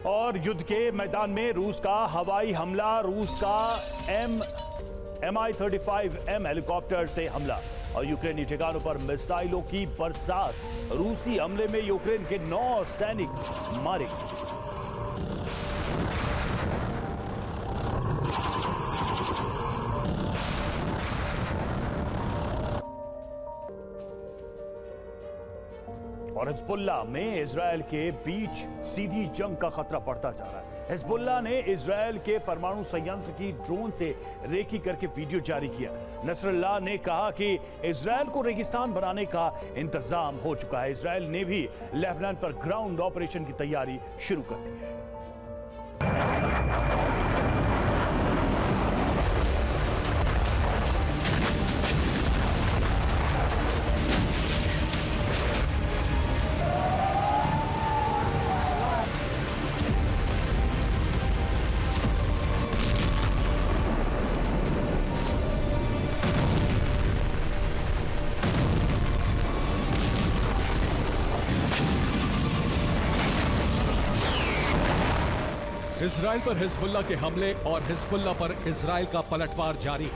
और युद्ध के मैदान में रूस का हवाई हमला, रूस का Mi-35M हेलीकॉप्टर से हमला और यूक्रेनी ठिकानों पर मिसाइलों की बरसात। रूसी हमले में यूक्रेन के 9 सैनिक मारे गए। और हिजबुल्लाह में इजरायल के बीच सीधी जंग का खतरा बढ़ता जा रहा है। हिजबुल्लाह ने इजरायल के परमाणु संयंत्र की ड्रोन से रेकी करके वीडियो जारी किया। नसरल्लाह ने कहा कि इजरायल को रेगिस्तान बनाने का इंतजाम हो चुका है। इजरायल ने भी लेबनान पर ग्राउंड ऑपरेशन की तैयारी शुरू कर दी है। इजरायल पर हिजबुल्लाह के हमले और हिजबुल्लाह पर इजरायल का पलटवार जारी।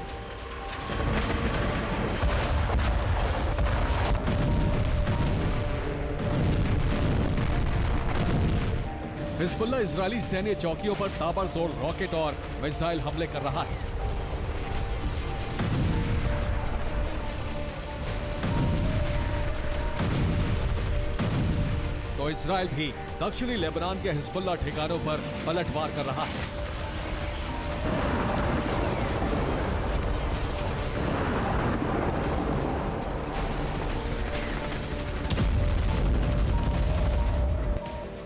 हिजबुल्लाह इजरायली सैन्य चौकियों पर ताबड़तोड़ रॉकेट और मिसाइल हमले कर रहा है। तो इजरायल भी दक्षिणी लेबनान के हिजबुल्लाह ठिकानों पर पलटवार कर रहा है।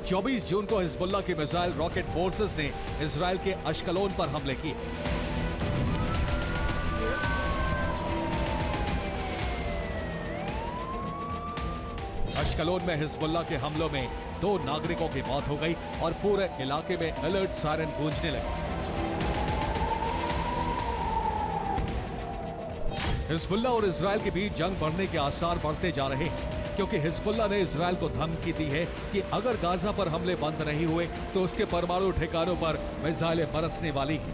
चौबीस जून को हिजबुल्लाह की मिसाइल रॉकेट फोर्सेस ने इजरायल के अश्कलोन पर हमले किए। अश्कलोन में हिजबुल्लाह के हमलों में 2 नागरिकों की मौत हो गई और पूरे इलाके में अलर्ट सायरन गूंजने लगे। हिजबुल्लाह और इजरायल के बीच जंग बढ़ने के आसार बढ़ते जा रहे हैं, क्योंकि हिजबुल्लाह ने इजरायल को धमकी दी है कि अगर गाजा पर हमले बंद नहीं हुए तो उसके परमाणु ठिकानों पर मिसाइलें बरसने वाली हैं।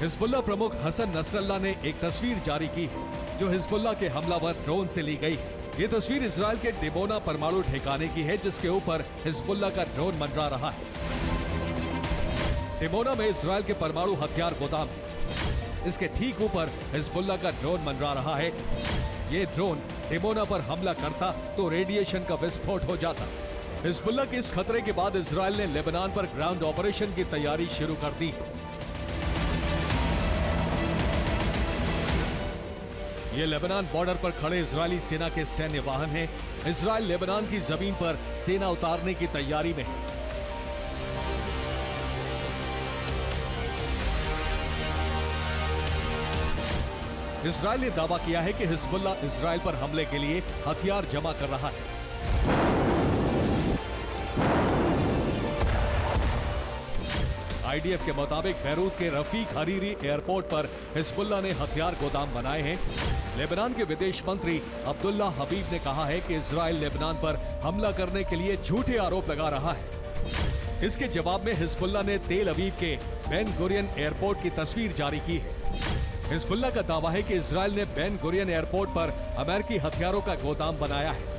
हिजबुल्लाह प्रमुख हसन नसरल्लाह ने एक तस्वीर जारी की है जो हिजबुल्लाह के हमलावर ड्रोन से ली गई है। ये तस्वीर इजरायल के डिमोना परमाणु ठिकाने की है, जिसके ऊपर हिजबुल्लाह का ड्रोन मंडरा रहा है। डिमोना में इजरायल के परमाणु हथियार गोदाम है। इसके ठीक ऊपर हिजबुल्लाह का ड्रोन मंडरा रहा है। ये ड्रोन डिमोना पर हमला करता तो रेडिएशन का विस्फोट हो जाता। हिजबुल्लाह के इस खतरे के बाद इजरायल ने लेबनान पर ग्राउंड ऑपरेशन की तैयारी शुरू कर दी। ये लेबनान बॉर्डर पर खड़े इजरायली सेना के सैन्य वाहन हैं। इजरायल लेबनान की जमीन पर सेना उतारने की तैयारी में है। इजरायल ने दावा किया है कि हिजबुल्लाह इजरायल पर हमले के लिए हथियार जमा कर रहा है। आईडीएफ के मुताबिक बैरूत के रफीक हरीरी एयरपोर्ट पर हिजबुल्लाह ने हथियार गोदाम बनाए हैं। लेबनान के विदेश मंत्री अब्दुल्ला हबीब ने कहा है कि इजरायल लेबनान पर हमला करने के लिए झूठे आरोप लगा रहा है। इसके जवाब में हिजबुल्लाह ने तेल अवीव के बेन गुरियन एयरपोर्ट की तस्वीर जारी की है। हिजबुल्लाह का दावा है कि इजरायल ने बेन गुरियन एयरपोर्ट पर अमेरिकी हथियारों का गोदाम बनाया है।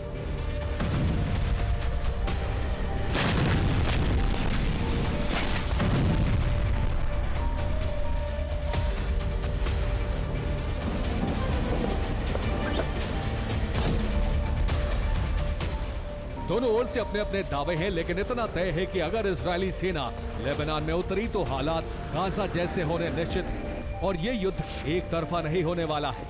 दोनों ओर से अपने अपने दावे हैं, लेकिन इतना तय है कि अगर इजरायली सेना लेबनान में उतरी तो हालात गाजा जैसे होने निश्चित हैं और ये युद्ध एक तरफा नहीं होने वाला है।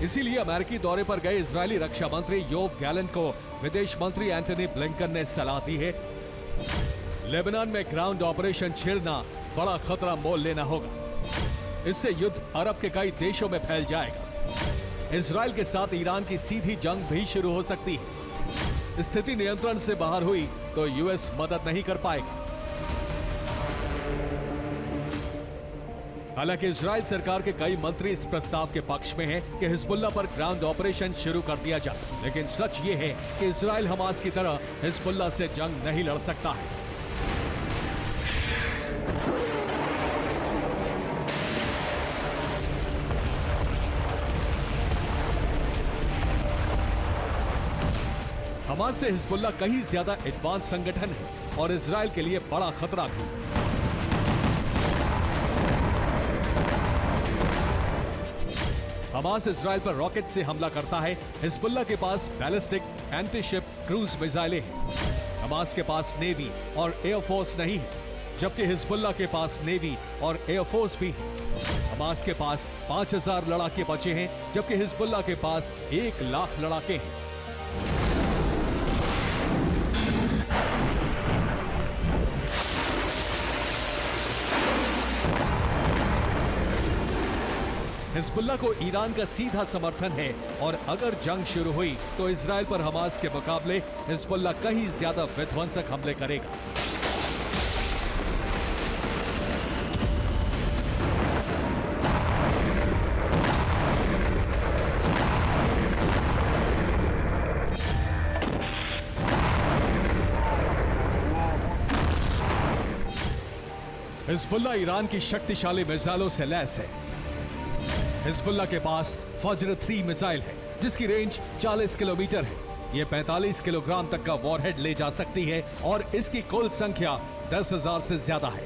इसीलिए अमेरिकी दौरे पर गए इजरायली रक्षा मंत्री योव गैलेंट को विदेश मंत्री एंटनी ब्लिंकन ने सलाह दी है। लेबनान में ग्राउंड ऑपरेशन छेड़ना बड़ा खतरा मोल लेना होगा। इससे युद्ध अरब के कई देशों में फैल जाएगा। इजरायल के साथ ईरान की सीधी जंग भी शुरू हो सकती है। स्थिति नियंत्रण से बाहर हुई तो यूएस मदद नहीं कर पाएगा। हालांकि इजराइल सरकार के कई मंत्री इस प्रस्ताव के पक्ष में हैं कि हिजबुल्लाह पर ग्राउंड ऑपरेशन शुरू कर दिया जाए, लेकिन सच ये है कि इजराइल हमास की तरह हिजबुल्लाह से जंग नहीं लड़ सकता है। हमास से हिजबुल्लाह कहीं ज्यादा एडवांस संगठन है और इजराइल के लिए बड़ा खतरा भी। हमास इजराइल पर रॉकेट से हमला करता है। हिजबुल्लाह के पास बैलिस्टिक एंटी-शिप क्रूज मिसाइलें हैं। हमास के पास नेवी और एयरफोर्स नहीं है, जबकि हिजबुल्लाह के पास नेवी और एयरफोर्स भी है। हमास के पास 5000 लड़ाके बचे हैं, जबकि हिजबुल्लाह के पास 1 लाख लड़ाके हैं। हिजबुल्लाह को ईरान का सीधा समर्थन है और अगर जंग शुरू हुई तो इजराइल पर हमास के मुकाबले हिजबुल्लाह कहीं ज्यादा विध्वंसक हमले करेगा। हिजबुल्लाह ईरान की शक्तिशाली मिसाइलों से लैस है। हिजबुल्लाह के पास फज्र 3 मिसाइल है, जिसकी रेंज 40 किलोमीटर है। ये 45 किलोग्राम तक का वॉरहेड ले जा सकती है और इसकी कुल संख्या 10,000 से ज्यादा है।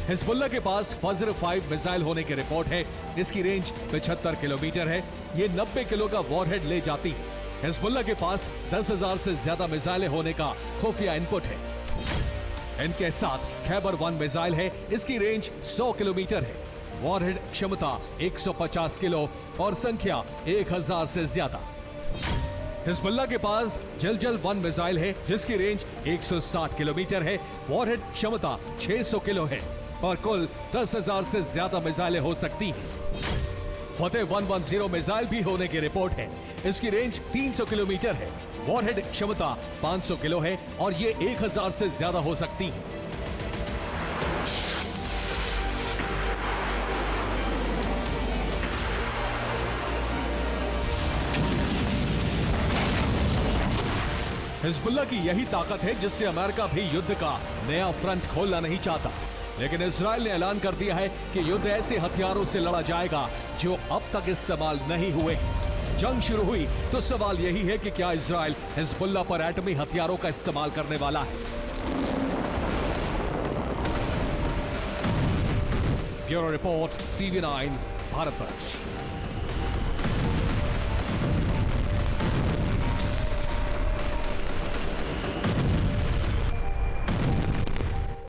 हिजबुल्लाह के पास फज्र 5 मिसाइल होने की रिपोर्ट है। इसकी रेंज 75 किलोमीटर है। ये 90 किलो का वॉरहेड ले जाती है। हिजबुल्लाह के पास 10,000 से ज्यादा मिसाइलें होने का खुफिया इनपुट है। इनके साथ खैबर 1 मिसाइल है। इसकी रेंज 100 किलोमीटर है। वॉरहेड क्षमता 150 किलो और संख्या 1000 से ज्यादा। हिजबुल्लाह के पास जलजल 1 मिसाइल है, जिसकी रेंज 160 किलोमीटर है। वॉरहेड क्षमता 600 किलो है और कुल 10,000 से ज्यादा मिसाइलें हो सकती हैं। फतेह 110 मिसाइल भी होने की रिपोर्ट है। इसकी रेंज 300 किलोमीटर है। वॉरहेड क्षमता 500 किलो है और ये 1000 से ज्यादा हो सकती है। हिजबुल्लाह की यही ताकत है जिससे अमेरिका भी युद्ध का नया फ्रंट खोलना नहीं चाहता। लेकिन इजराइल ने ऐलान कर दिया है कि युद्ध ऐसे हथियारों से लड़ा जाएगा जो अब तक इस्तेमाल नहीं हुए। जंग शुरू हुई तो सवाल यही है कि क्या इजराइल हिजबुल्लाह पर एटमी हथियारों का इस्तेमाल करने वाला है। Bureau report, TV9 Bharatvarsh.